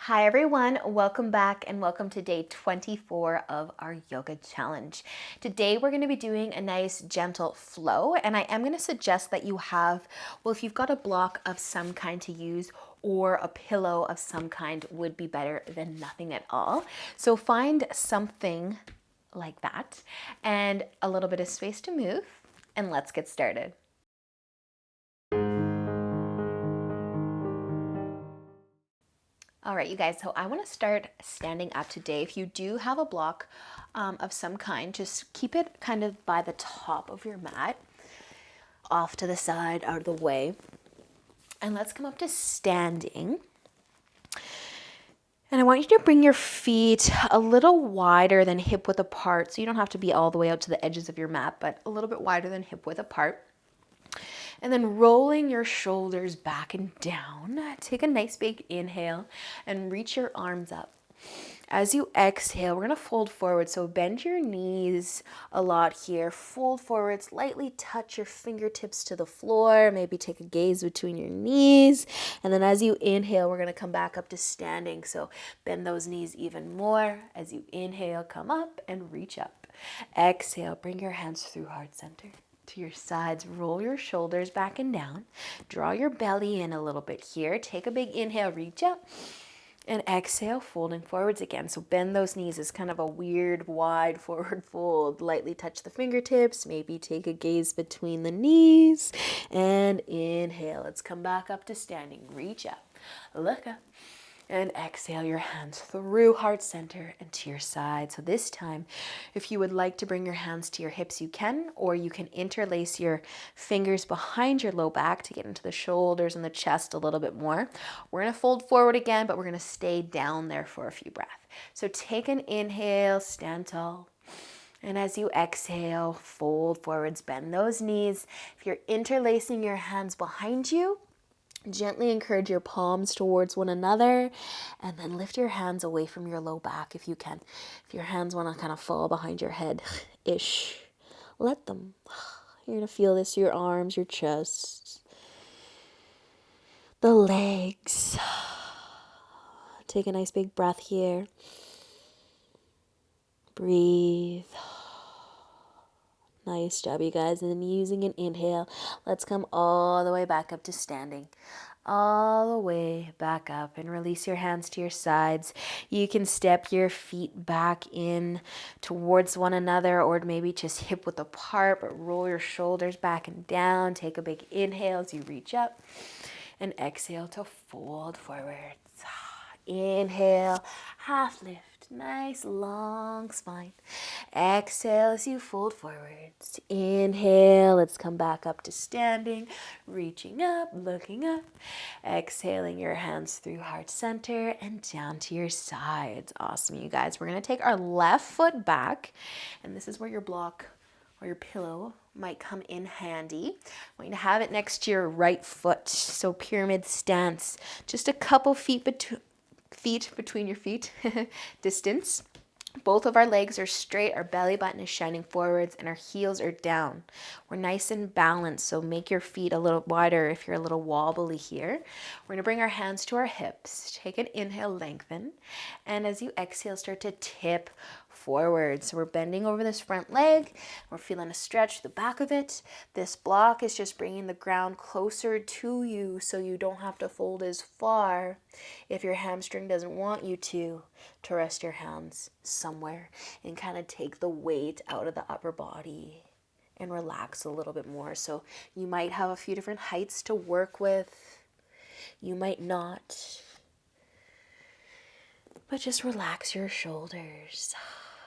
Hi everyone, welcome back and welcome to day 24 of our yoga challenge. Today we're going to be doing a nice gentle flow, and I am going to suggest that you have, well, if you've got a block of some kind to use or a pillow of some kind would be better than nothing at all. So find something like that and a little bit of space to move, and let's get started. All right, you guys, so I want to start standing up today. If you do have a block of some kind, just keep it kind of by the top of your mat, off to the side, out of the way. And let's come up to standing. And I want you to bring your feet a little wider than hip width apart. So you don't have to be all the way out to the edges of your mat, but a little bit wider than hip width apart. And then rolling your shoulders back and down. Take a nice big inhale and reach your arms up. As you exhale, we're going to fold forward. So bend your knees a lot here. Fold forward, slightly touch your fingertips to the floor. Maybe take a gaze between your knees. And then as you inhale, we're going to come back up to standing. So bend those knees even more. As you inhale, come up and reach up. Exhale, bring your hands through heart center to your sides. Roll your shoulders back and down. Draw your belly in a little bit here. Take a big inhale, reach up. And exhale, folding forwards again. So bend those knees as kind of a weird, wide forward fold. Lightly touch the fingertips. Maybe take a gaze between the knees. And inhale. Let's come back up to standing. Reach up. Look up. And exhale your hands through heart center and to your side. So this time, if you would like to bring your hands to your hips, you can, or you can interlace your fingers behind your low back to get into the shoulders and the chest a little bit more. We're going to fold forward again, but we're going to stay down there for a few breaths. So take an inhale, stand tall. And as you exhale, fold forwards, bend those knees. If you're interlacing your hands behind you, gently encourage your palms towards one another, and then lift your hands away from your low back if you can. If your hands want to kind of fall behind your head-ish, let them. You're going to feel this, your arms, your chest, the legs. Take a nice big breath here. Breathe. Nice job, you guys. And then using an inhale, let's come all the way back up to standing. All the way back up, and release your hands to your sides. You can step your feet back in towards one another, or maybe just hip width apart, but roll your shoulders back and down. Take a big inhale as you reach up, and exhale to fold forwards. Inhale, half lift. Nice long spine. Exhale as you fold forwards. Inhale, let's come back up to standing, reaching up, looking up. Exhaling your hands through heart center and down to your sides. Awesome, you guys. We're going to take our left foot back, and this is where your block or your pillow might come in handy. I want you to have it next to your right foot. So pyramid stance, just a couple feet between your feet distance. Both of our legs are straight, our belly button is shining forwards, and our heels are down. We're nice and balanced, so make your feet a little wider if you're a little wobbly here. We're going to bring our hands to our hips. Take an inhale, lengthen, and as you exhale, start to tip forward. So we're bending over this front leg. We're feeling a stretch the back of it. This block is just bringing the ground closer to you so you don't have to fold as far if your hamstring doesn't want you to rest your hands somewhere and kind of take the weight out of the upper body and relax a little bit more. So you might have a few different heights to work with. You might not. But just relax your shoulders.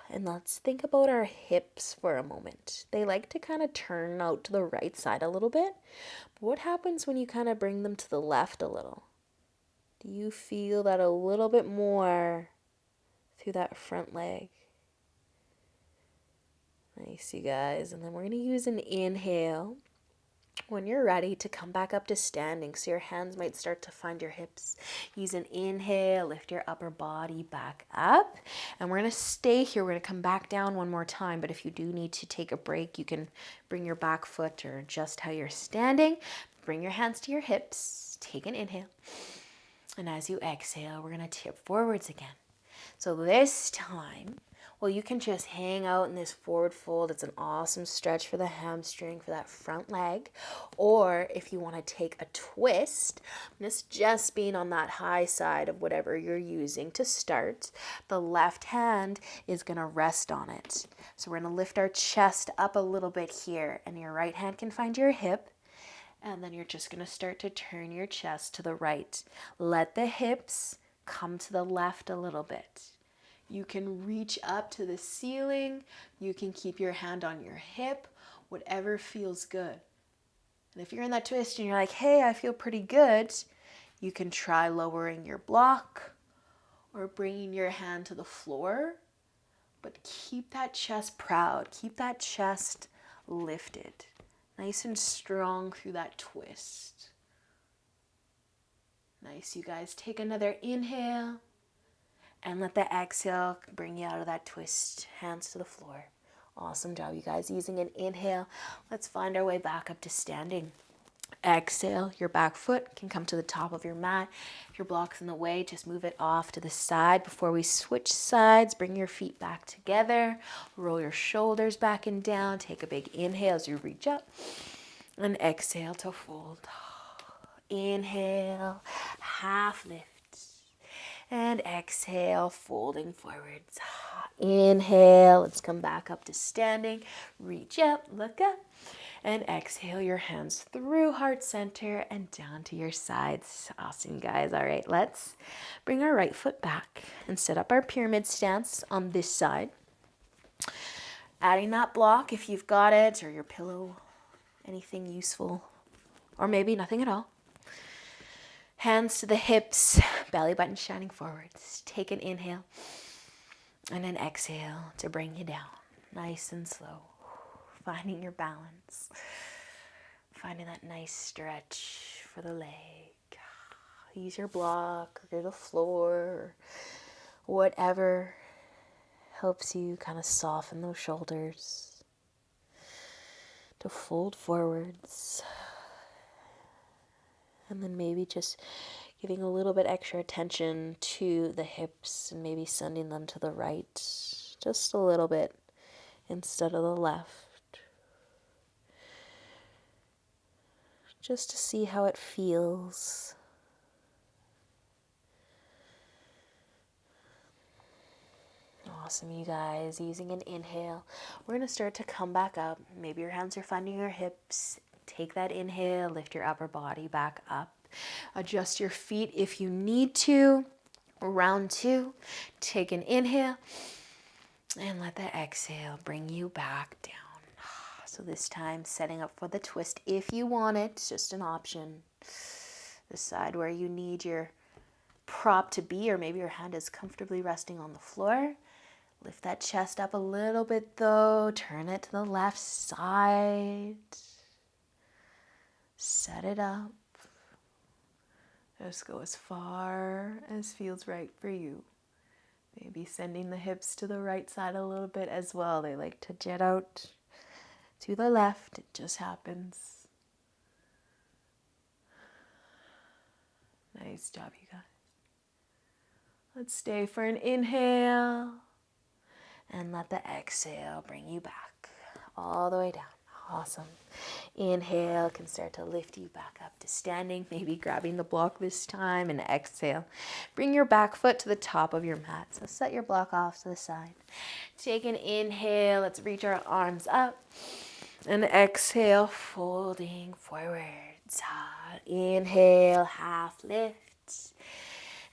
And let's think about our hips for a moment. They like to kind of turn out to the right side a little bit. But what happens when you kind of bring them to the left a little? Do you feel that a little bit more through that front leg? Nice, you guys. And then we're going to use an inhale. When you're ready to come back up to standing, so your hands might start to find your hips. Use an inhale, lift your upper body back up, and we're going to stay here. We're going to come back down one more time, but if you do need to take a break, you can bring your back foot or adjust how you're standing. Bring your hands to your hips. Take an inhale. And as you exhale, we're going to tip forwards again. So this time, well, you can just hang out in this forward fold. It's an awesome stretch for the hamstring, for that front leg. Or if you want to take a twist, this just being on that high side of whatever you're using to start, the left hand is going to rest on it. So we're going to lift our chest up a little bit here, and your right hand can find your hip. And then you're just going to start to turn your chest to the right. Let the hips come to the left a little bit. You can reach up to the ceiling. You can keep your hand on your hip, whatever feels good. And if you're in that twist and you're like, hey, I feel pretty good, you can try lowering your block or bringing your hand to the floor. But keep that chest proud. Keep that chest lifted. Nice and strong through that twist. Nice, you guys. Take another inhale and let the exhale bring you out of that twist. Hands to the floor. Awesome job, you guys. Using an inhale, let's find our way back up to standing. Exhale, your back foot can come to the top of your mat. If your block's in the way, just move it off to the side. Before we switch sides, bring your feet back together. Roll your shoulders back and down. Take a big inhale as you reach up. And exhale to fold. Inhale, half lift. And exhale, folding forwards. Inhale, let's come back up to standing. Reach up, look up. And exhale your hands through heart center and down to your sides. Awesome, guys. All right, let's bring our right foot back and set up our pyramid stance on this side. Adding that block if you've got it, or your pillow, anything useful, or maybe nothing at all. Hands to the hips, belly button shining forwards. Take an inhale and an exhale to bring you down. Nice and slow. Finding your balance, finding that nice stretch for the leg. Use your block or the floor, whatever helps you kind of soften those shoulders. To fold forwards. And then maybe just giving a little bit extra attention to the hips and maybe sending them to the right just a little bit instead of the left. Just to see how it feels. Awesome, you guys. Using an inhale, we're going to start to come back up. Maybe your hands are finding your hips. Take that inhale, lift your upper body back up. Adjust your feet if you need to. Round two, take an inhale and let the exhale bring you back down. So this time, setting up for the twist if you want it. It's just an option. Decide where you need your prop to be, or maybe your hand is comfortably resting on the floor. Lift that chest up a little bit though. Turn it to the left side. Set it up. Just go as far as feels right for you. Maybe sending the hips to the right side a little bit as well. They like to jet out to the left. It just happens. Nice job, you guys. Let's stay for an inhale. And let the exhale bring you back all the way down. Awesome. Inhale can start to lift you back up to standing, maybe grabbing the block this time, and exhale. Bring your back foot to the top of your mat. So set your block off to the side. Take an inhale. Let's reach our arms up. And exhale, folding forwards. Inhale, half lift.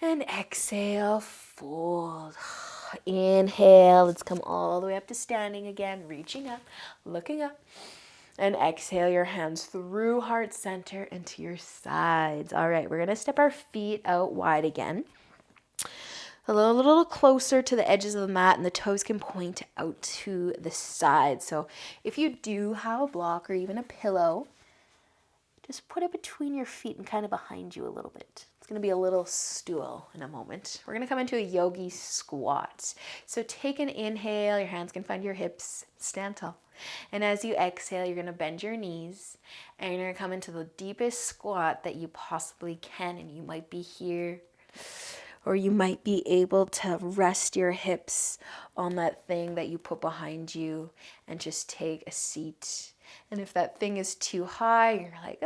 And exhale, fold. Inhale, let's come all the way up to standing again, reaching up, looking up. And exhale your hands through heart center and to your sides. All right, we're going to step our feet out wide again. A little closer to the edges of the mat, and the toes can point out to the side. So if you do have a block or even a pillow, just put it between your feet and kind of behind you a little bit. It's going to be a little stool in a moment. We're going to come into a yogi squat. So take an inhale. Your hands can find your hips. Stand tall. And as you exhale, you're going to bend your knees. And you're going to come into the deepest squat that you possibly can. And you might be here Or you might be able to rest your hips on that thing that you put behind you and just take a seat. And if that thing is too high, you're like,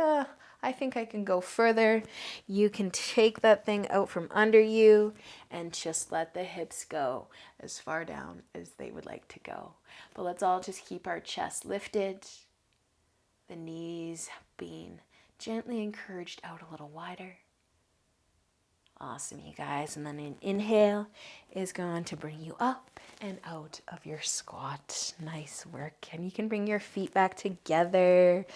I think I can go further. You can take that thing out from under you and just let the hips go as far down as they would like to go. But let's all just keep our chest lifted, the knees being gently encouraged out a little wider. Awesome, you guys. And then an inhale is going to bring you up and out of your squat. Nice work. And you can bring your feet back together.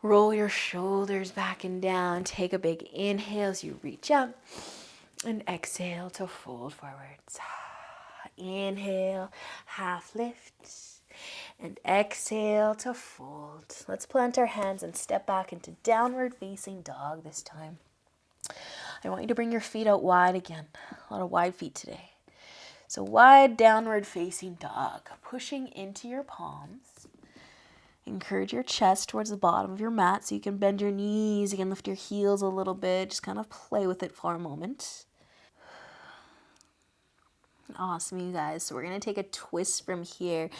Roll your shoulders back and down. Take a big inhale as you reach up. And exhale to fold forwards. Inhale, half lift. And exhale to fold. Let's plant our hands and step back into downward facing dog this time. I want you to bring your feet out wide again. A lot of wide feet today. So wide downward facing dog. Pushing into your palms. Encourage your chest towards the bottom of your mat so you can bend your knees. You can lift your heels a little bit. Just kind of play with it for a moment. Awesome, you guys. So we're going to take a twist from here.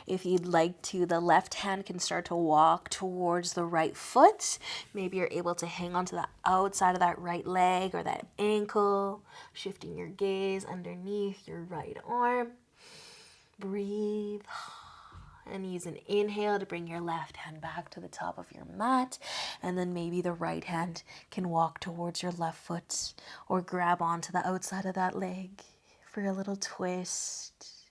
If you'd like to, the left hand can start to walk towards the right foot. Maybe you're able to hang onto the outside of that right leg or that ankle, shifting your gaze underneath your right arm. Breathe. And use an inhale to bring your left hand back to the top of your mat. And then maybe the right hand can walk towards your left foot or grab onto the outside of that leg for a little twist.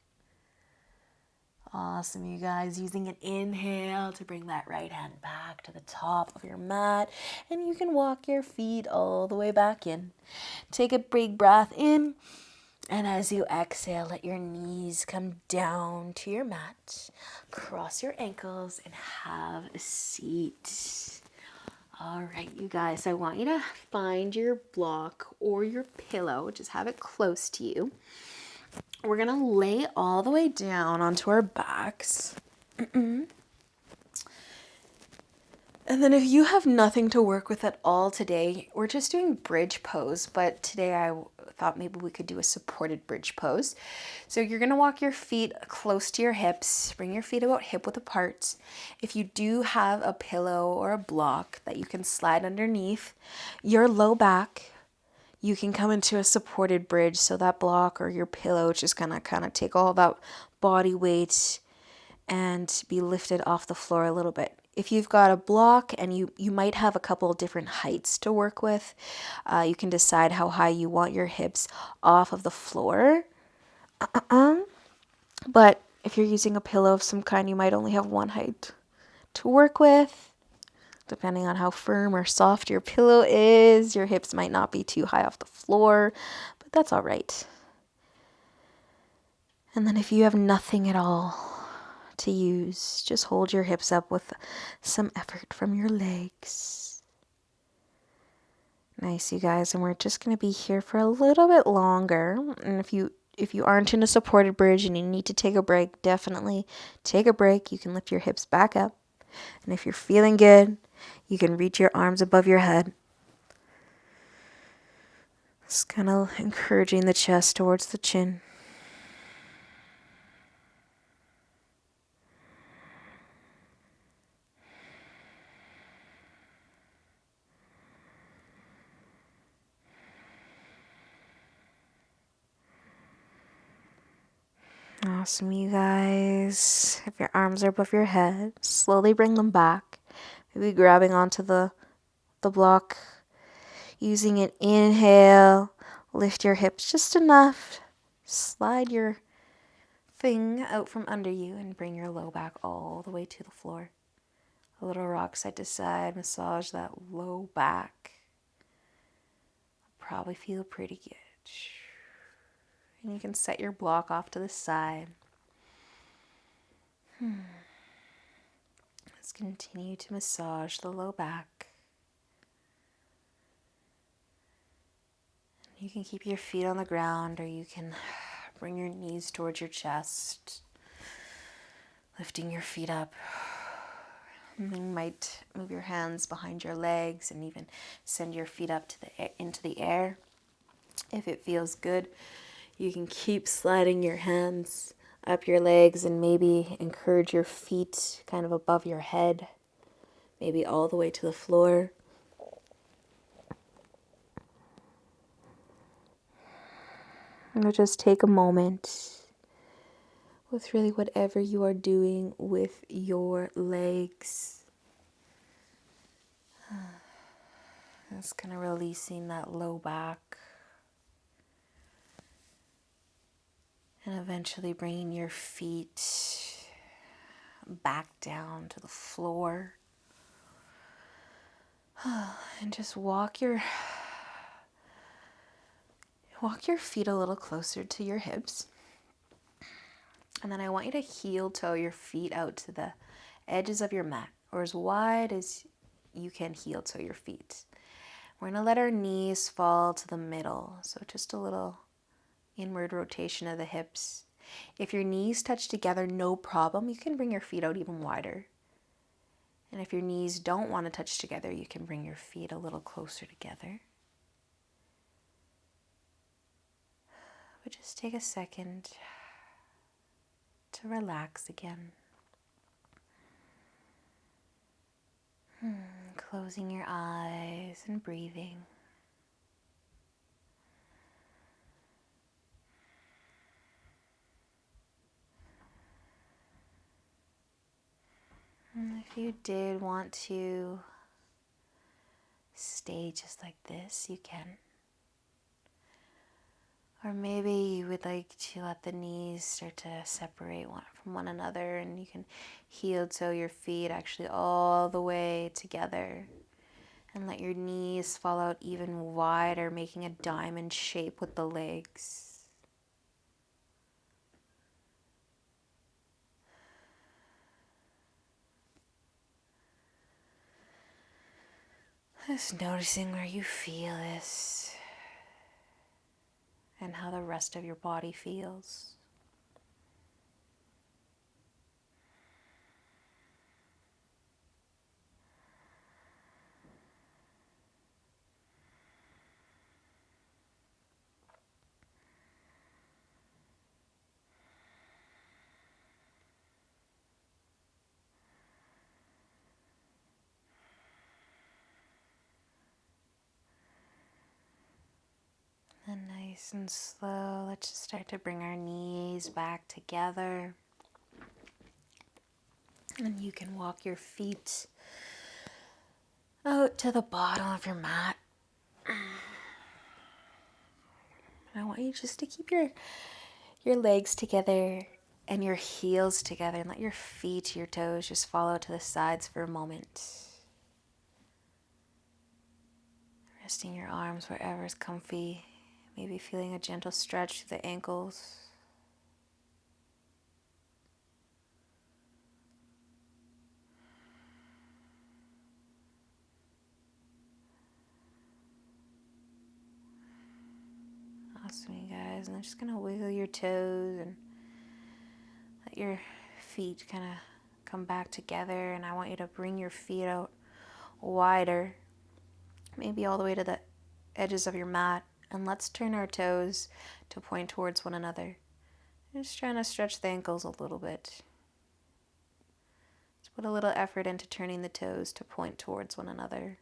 Awesome, you guys. Using an inhale to bring that right hand back to the top of your mat. And you can walk your feet all the way back in. Take a big breath in. And as you exhale, let your knees come down to your mat. Cross your ankles and have a seat. All right, you guys, I want you to find your block or your pillow. Just have it close to you. We're going to lay all the way down onto our backs. And then if you have nothing to work with at all today, we're just doing bridge pose. But today I thought maybe we could do a supported bridge pose. So you're going to walk your feet close to your hips. Bring your feet about hip width apart. If you do have a pillow or a block that you can slide underneath your low back, you can come into a supported bridge. So that block or your pillow is just going to kind of take all that body weight and be lifted off the floor a little bit. If you've got a block and you might have a couple of different heights to work with, you can decide how high you want your hips off of the floor. But if you're using a pillow of some kind, you might only have one height to work with. Depending on how firm or soft your pillow is, your hips might not be too high off the floor, but that's all right. And then if you have nothing at all to use, just hold your hips up with some effort from your legs. Nice, you guys. And we're just going to be here for a little bit longer. And if you aren't in a supported bridge and you need to take a break, definitely take a break. You can lift your hips back up. And if you're feeling good, you can reach your arms above your head. Just kind of encouraging the chest towards the chin. Awesome, you guys. If your arms are above your head, slowly bring them back. Maybe grabbing onto the block. Using an inhale, lift your hips just enough. Slide your thing out from under you and bring your low back all the way to the floor. A little rock side to side, massage that low back. Probably feel pretty good. And you can set your block off to the side. Let's continue to massage the low back. You can keep your feet on the ground or you can bring your knees towards your chest, lifting your feet up. And you might move your hands behind your legs and even send your feet up into the air. If it feels good, you can keep sliding your hands up your legs and maybe encourage your feet kind of above your head, maybe all the way to the floor. And just take a moment with really whatever you are doing with your legs. Just kind of releasing that low back. And eventually bringing your feet back down to the floor. And just walk your feet a little closer to your hips. And then I want you to heel toe your feet out to the edges of your mat, or as wide as you can heel toe your feet. We're going to let our knees fall to the middle. So just a little inward rotation of the hips. If your knees touch together, no problem. You can bring your feet out even wider. And if your knees don't want to touch together, you can bring your feet a little closer together. But just take a second to relax again. Closing your eyes and breathing. And if you did want to stay just like this, you can. Or maybe you would like to let the knees start to separate one from one another, and you can heel toe your feet actually all the way together and let your knees fall out even wider, making a diamond shape with the legs. Just noticing where you feel this and how the rest of your body feels. And nice and slow, let's just start to bring our knees back together. And you can walk your feet out to the bottom of your mat. And I want you just to keep your legs together and your heels together, and let your feet, your toes just fall out to the sides for a moment. Resting your arms wherever is comfy, maybe feeling a gentle stretch through the ankles. Awesome, you guys. And I'm just going to wiggle your toes and let your feet kind of come back together. And I want you to bring your feet out wider, maybe all the way to the edges of your mat. And let's turn our toes to point towards one another. Just trying to stretch the ankles a little bit. Let's put a little effort into turning the toes to point towards one another.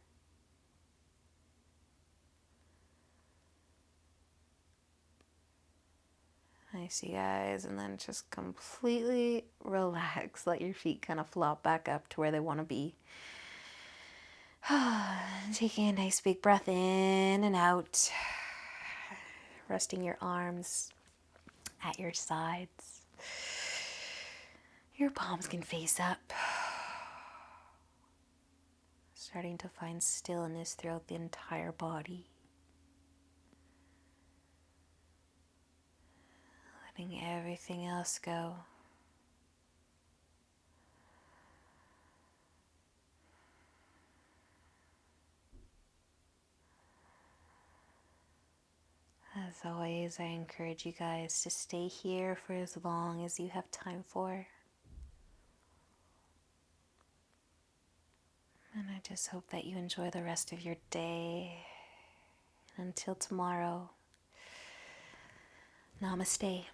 Nice, you guys. And then just completely relax. Let your feet kind of flop back up to where they want to be. Taking a nice big breath in and out. Resting your arms at your sides. Your palms can face up. Starting to find stillness throughout the entire body. Letting everything else go. As always, I encourage you guys to stay here for as long as you have time for. And I just hope that you enjoy the rest of your day. Until tomorrow, Namaste.